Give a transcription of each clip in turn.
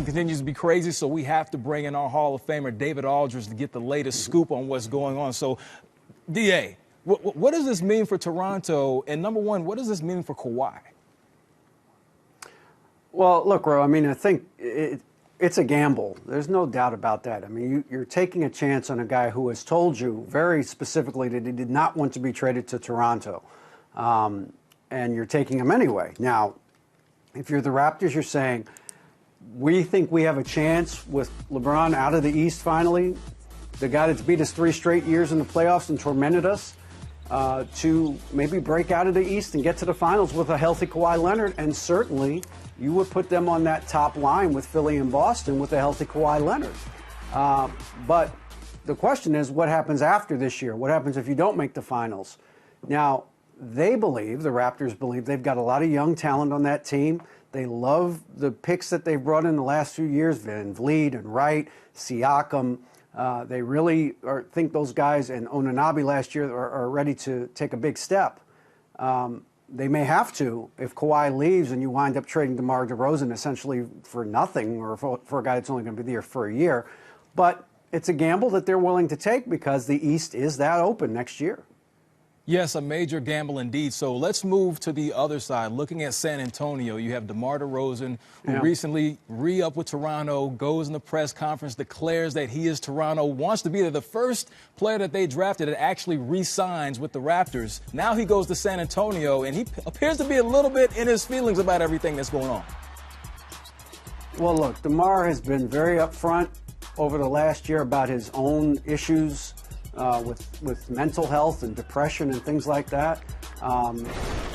continues to be crazy, so we have to bring in our Hall of Famer, David Aldridge, to get the latest scoop on what's going on. So, DA, what does this mean for Toronto? And number one, what does this mean for Kawhi? Well, look, Ro, I mean, I think it's a gamble. There's no doubt about that. I mean, you're taking a chance on a guy who has told you very specifically that he did not want to be traded to Toronto. And you're taking him anyway. Now, if you're the Raptors, you're saying, we think we have a chance with LeBron out of the East finally, the guy that's beat us 3 straight years in the playoffs and tormented us, to maybe break out of the East and get to the finals with a healthy Kawhi Leonard. And certainly you would put them on that top line with Philly and Boston with a healthy Kawhi Leonard. But the question is, what happens after this year? What happens if you don't make the finals? Now, they believe, the Raptors believe, they've got a lot of young talent on that team. They love the picks that they've brought in the last few years, Van Vliet and Wright, Siakam. They really think those guys, and Onanabe last year, are ready to take a big step. They may have to if Kawhi leaves and you wind up trading DeMar DeRozan essentially for nothing, or for a guy that's only going to be there for a year. But it's a gamble that they're willing to take because the East is that open next year. Yes, a major gamble indeed. So let's move to the other side. Looking at San Antonio, you have DeMar DeRozan, who recently re-upped with Toronto, goes in the press conference, declares that he is Toronto, wants to be there. The first player that they drafted that actually re-signs with the Raptors. Now he goes to San Antonio, and he appears to be a little bit in his feelings about everything that's going on. Well, look, DeMar has been very upfront over the last year about his own issues with mental health and depression and things like that.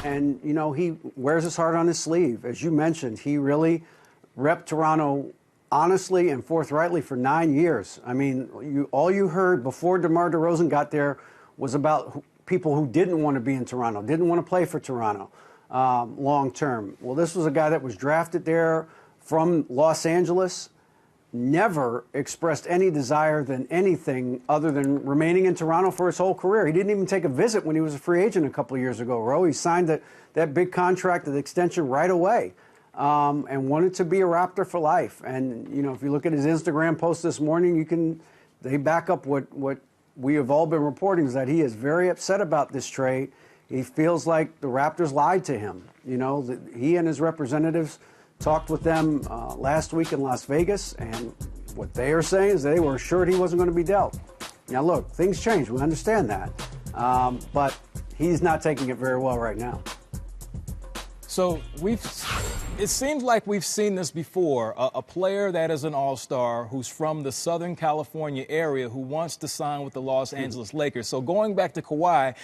And, you know, he wears his heart on his sleeve. As you mentioned, he really repped Toronto honestly and forthrightly for 9 years. I mean, all you heard before DeMar DeRozan got there was about people who didn't want to be in Toronto, didn't want to play for Toronto long term. Well, this was a guy that was drafted there from Los Angeles, never expressed any desire than anything other than remaining in Toronto for his whole career. He didn't even take a visit when he was a free agent a couple of years ago, Ro. He signed that big contract, the extension right away, and wanted to be a Raptor for life. And, you know, if you look at his Instagram post this morning, they back up what we have all been reporting, is that he is very upset about this trade. He feels like the Raptors lied to him. You know, he and his representatives talked with them last week in Las Vegas, and what they are saying is they were assured he wasn't going to be dealt. Now, look, things change. We understand that. But he's not taking it very well right now. So it seems like we've seen this before. A player that is an all-star who's from the Southern California area who wants to sign with the Los Angeles Lakers. So going back to Kawhi,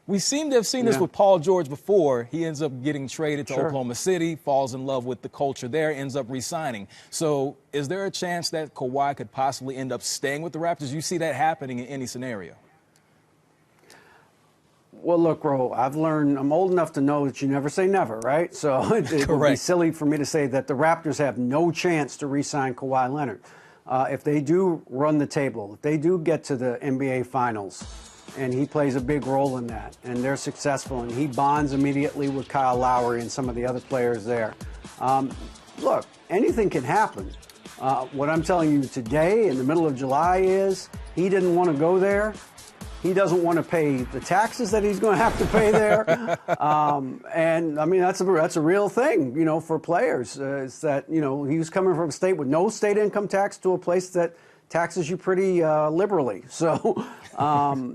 we seem to have seen this with Paul George before. He ends up getting traded to Oklahoma City, falls in love with the culture there, ends up re-signing. So is there a chance that Kawhi could possibly end up staying with the Raptors? You see that happening in any scenario? Well, look, Ro, I've learned, I'm old enough to know that you never say never, right? So it would be silly for me to say that the Raptors have no chance to re-sign Kawhi Leonard. If they do run the table, if they do get to the NBA Finals, and he plays a big role in that, and they're successful, and he bonds immediately with Kyle Lowry and some of the other players there. Look, anything can happen. What I'm telling you today, in the middle of July, is he didn't want to go there. He doesn't want to pay the taxes that he's going to have to pay there. And, I mean, that's a real thing, you know, for players. It's that, you know, he was coming from a state with no state income tax to a place that taxes you pretty liberally. So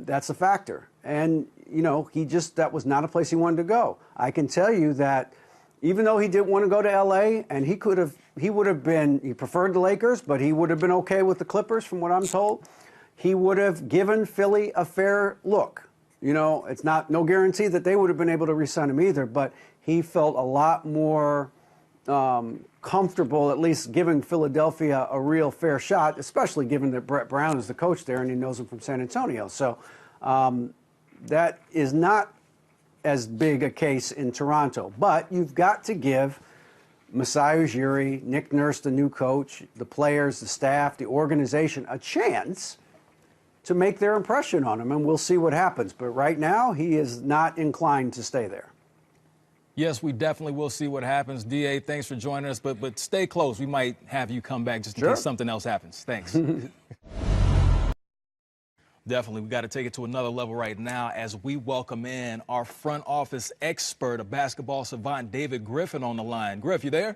that's a factor. And, you know, that was not a place he wanted to go. I can tell you that even though he didn't want to go to L.A., and he preferred the Lakers, but he would have been okay with the Clippers, from what I'm told, he would have given Philly a fair look. You know, it's no guarantee that they would have been able to re-sign him either, but he felt a lot more comfortable at least giving Philadelphia a real fair shot, especially given that Brett Brown is the coach there and he knows him from San Antonio. So that is not as big a case in Toronto. But you've got to give Masai Ujiri, Nick Nurse, the new coach, the players, the staff, the organization, a chance to make their impression on him, and we'll see what happens. But right now, he is not inclined to stay there. Yes, we definitely will see what happens. DA, thanks for joining us, but stay close. We might have you come back just in case something else happens. Thanks. Definitely, we got to take it to another level right now as we welcome in our front office expert, a basketball savant, David Griffin, on the line. Griff, you there?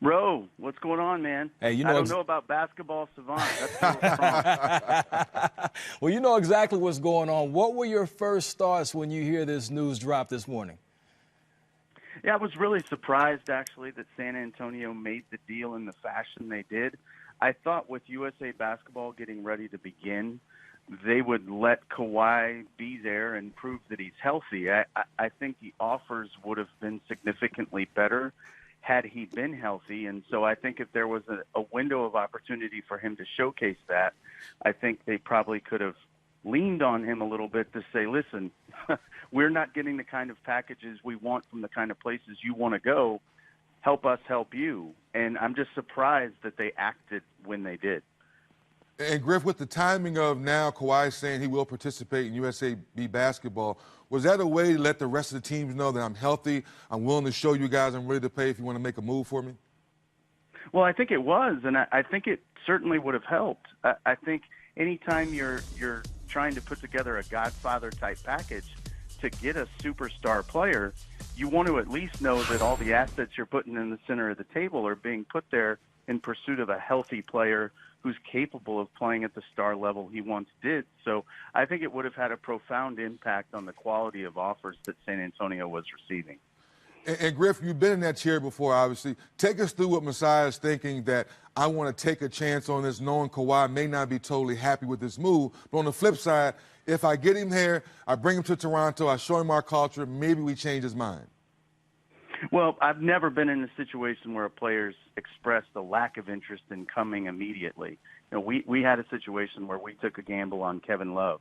Bro, what's going on, man? Hey, you know I don't know about basketball savant. That's a little strong. Well, you know exactly what's going on. What were your first thoughts when you hear this news drop this morning? Yeah, I was really surprised, actually, that San Antonio made the deal in the fashion they did. I thought with USA Basketball getting ready to begin, they would let Kawhi be there and prove that he's healthy. I think the offers would have been significantly better had he been healthy. And so I think if there was a window of opportunity for him to showcase that, I think they probably could have leaned on him a little bit to say, listen, we're not getting the kind of packages we want from the kind of places you want to go. Help us help you. And I'm just surprised that they acted when they did. And Griff, with the timing of now Kawhi saying he will participate in USA B basketball, was that a way to let the rest of the teams know that I'm healthy, I'm willing to show you guys I'm ready to play if you want to make a move for me? Well, I think it was, and I think it certainly would have helped. I think anytime you're trying to put together a Godfather-type package to get a superstar player, you want to at least know that all the assets you're putting in the center of the table are being put there in pursuit of a healthy player who's capable of playing at the star level he once did. So I think it would have had a profound impact on the quality of offers that San Antonio was receiving. And Griff, you've been in that chair before, obviously. Take us through what Masai is thinking, that I want to take a chance on this, knowing Kawhi may not be totally happy with this move. But on the flip side, if I get him here, I bring him to Toronto, I show him our culture, maybe we change his mind. Well, I've never been in a situation where a player's expressed a lack of interest in coming immediately. You know, we had a situation where we took a gamble on Kevin Love,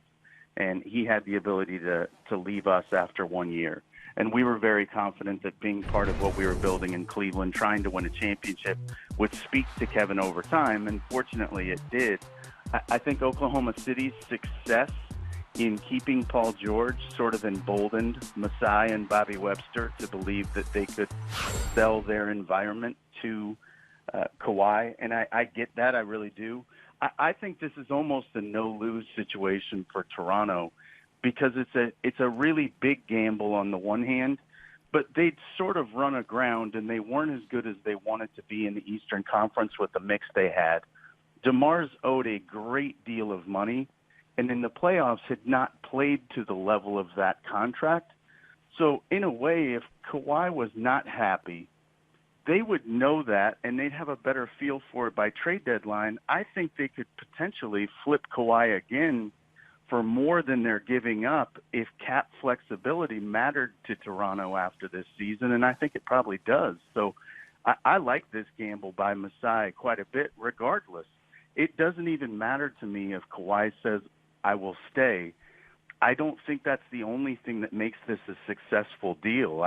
and he had the ability to leave us after 1 year. And we were very confident that being part of what we were building in Cleveland, trying to win a championship, would speak to Kevin over time, and fortunately it did. I think Oklahoma City's success in keeping Paul George sort of emboldened Masai and Bobby Webster to believe that they could sell their environment to Kawhi, and I get that, I really do. I think this is almost a no-lose situation for Toronto, because it's a really big gamble on the one hand, but they'd sort of run aground and they weren't as good as they wanted to be in the Eastern Conference with the mix they had. DeMar's owed a great deal of money, and in the playoffs had not played to the level of that contract. So in a way, if Kawhi was not happy, they would know that and they'd have a better feel for it by trade deadline. I think they could potentially flip Kawhi again for more than they're giving up if cap flexibility mattered to Toronto after this season, and I think it probably does. So I like this gamble by Masai quite a bit regardless. It doesn't even matter to me if Kawhi says, I will stay. I don't think that's the only thing that makes this a successful deal.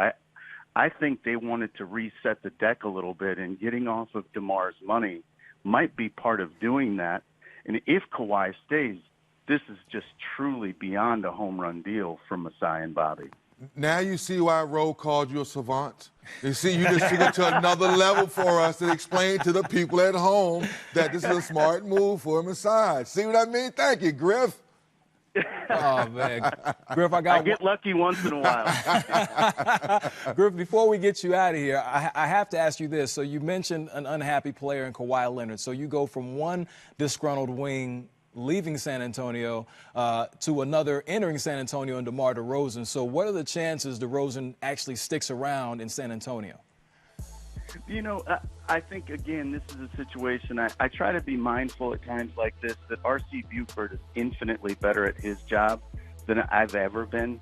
I think they wanted to reset the deck a little bit, and getting off of DeMar's money might be part of doing that. And if Kawhi stays, this is just truly beyond a home run deal for Masai and Bobby. Now you see why Roe called you a savant. You see, you just took it to another level for us to explain to the people at home that this is a smart move for Masai. See what I mean? Thank you, Griff. Oh, man. Griff, I get lucky once in a while. Griff, before we get you out of here, I have to ask you this. So you mentioned an unhappy player in Kawhi Leonard. So you go from one disgruntled wing leaving San Antonio to another entering San Antonio and DeMar DeRozan. So what are the chances DeRozan actually sticks around in San Antonio? You know, I think, again, this is a situation, I try to be mindful at times like this, that R.C. Buford is infinitely better at his job than I've ever been.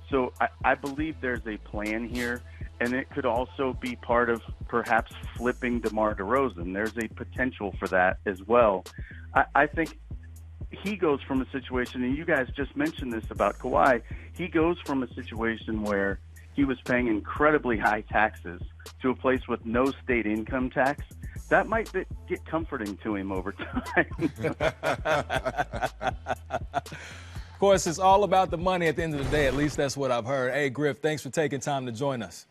So I believe there's a plan here, and it could also be part of perhaps flipping DeMar DeRozan. There's a potential for that as well. I think he goes from a situation, and you guys just mentioned this about Kawhi, he goes from a situation where he was paying incredibly high taxes to a place with no state income tax. That might get comforting to him over time. Of course, it's all about the money at the end of the day. At least that's what I've heard. Hey, Griff, thanks for taking time to join us.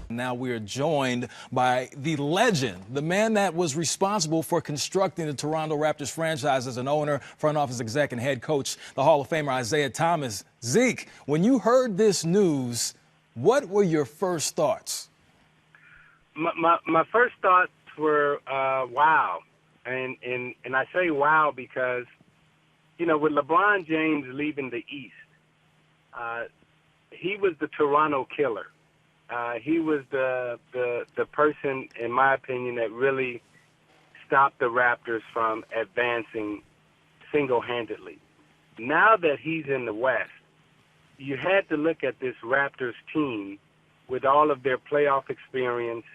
Now we are joined by the legend, the man that was responsible for constructing the Toronto Raptors franchise as an owner, front office exec, and head coach, the Hall of Famer Isaiah Thomas. Zeke, when you heard this news, what were your first thoughts? My first thoughts were wow. And I say wow because, you know, with LeBron James leaving the East, he was the Toronto killer. He was the person, in my opinion, that really stopped the Raptors from advancing single-handedly. Now that he's in the West, you had to look at this Raptors team with all of their playoff experience,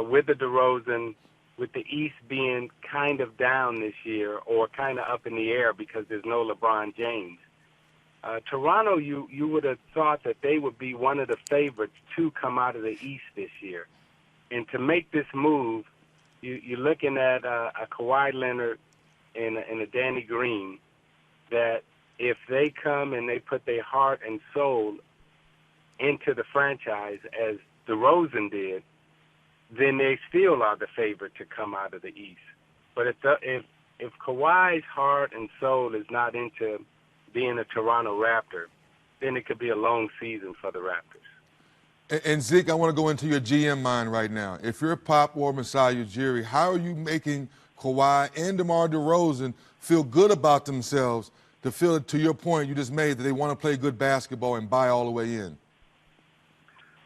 with the DeRozan, with the East being kind of down this year or kind of up in the air because there's no LeBron James. Toronto, you would have thought that they would be one of the favorites to come out of the East this year. And to make this move, you're looking at a Kawhi Leonard and a Danny Green that if they come and they put their heart and soul into the franchise as DeRozan did, then they still are the favorite to come out of the East. But if Kawhi's heart and soul is not into being a Toronto Raptor, then it could be a long season for the Raptors. And Zeke, I want to go into your GM mind right now. If you're Pop or Masai Ujiri, how are you making Kawhi and DeMar DeRozan feel good about themselves to feel, to your point you just made, that they want to play good basketball and buy all the way in?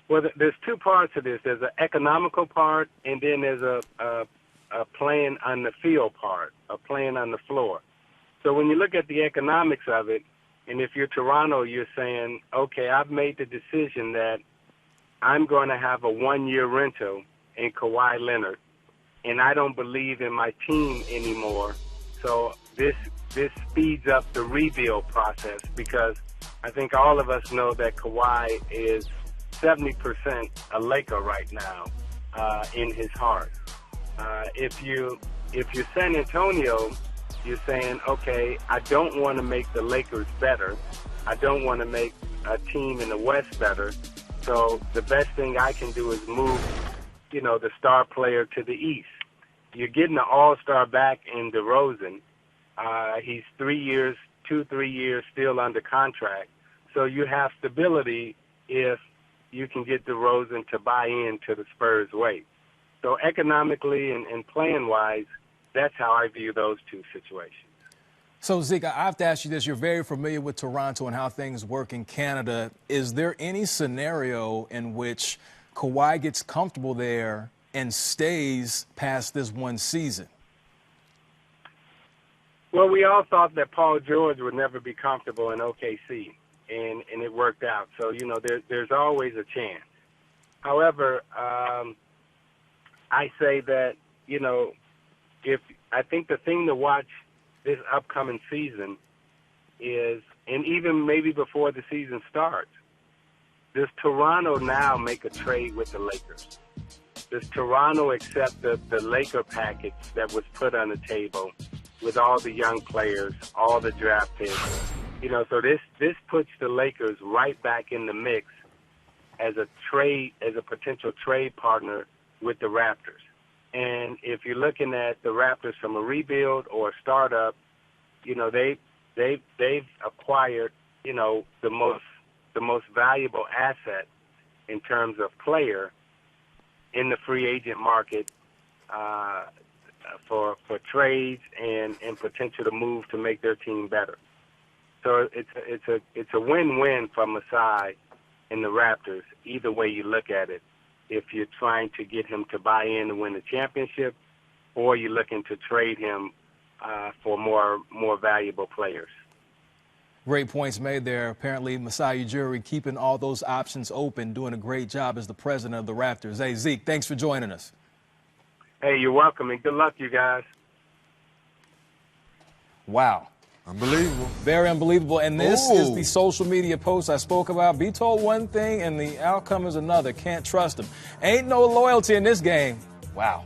Well, there's two parts to this. There's an economical part, and then there's a playing on the field part, a playing on the floor. So when you look at the economics of it, and if you're Toronto, you're saying, okay, I've made the decision that I'm going to have a one-year rental in Kawhi Leonard, and I don't believe in my team anymore. So this speeds up the rebuild process because I think all of us know that Kawhi is 70% a Laker right now in his heart. If you're San Antonio, you're saying, okay, I don't want to make the Lakers better. I don't want to make a team in the West better. So the best thing I can do is move, you know, the star player to the East. You're getting an all-star back in DeRozan. He's 3 years, 3 years still under contract. So you have stability if you can get DeRozan to buy into the Spurs way. So economically and playing-wise, that's how I view those two situations. So, Zeke, I have to ask you this. You're very familiar with Toronto and how things work in Canada. Is there any scenario in which Kawhi gets comfortable there and stays past this one season? Well, we all thought that Paul George would never be comfortable in OKC, and it worked out. So, you know, there's always a chance. However, I say that, you know, I think the thing to watch this upcoming season is, and even maybe before the season starts, does Toronto now make a trade with the Lakers? Does Toronto accept the Laker package that was put on the table with all the young players, all the draft picks? You know, so this puts the Lakers right back in the mix as a potential trade partner with the Raptors. And if you're looking at the Raptors from a rebuild or a startup, you know, they've acquired, you know, the most valuable asset in terms of player in the free agent market for trades and potential to move to make their team better. So it's a win-win for Masai and the Raptors, either way you look at it. If you're trying to get him to buy in and win the championship, or you're looking to trade him for more valuable players. Great points made there. Apparently, Masai Ujiri keeping all those options open, doing a great job as the president of the Raptors. Hey, Zeke, thanks for joining us. Hey, you're welcome, and good luck, you guys. Wow. Unbelievable. Very unbelievable. And this is the social media post I spoke about. Be told one thing and the outcome is another. Can't trust them. Ain't no loyalty in this game. Wow.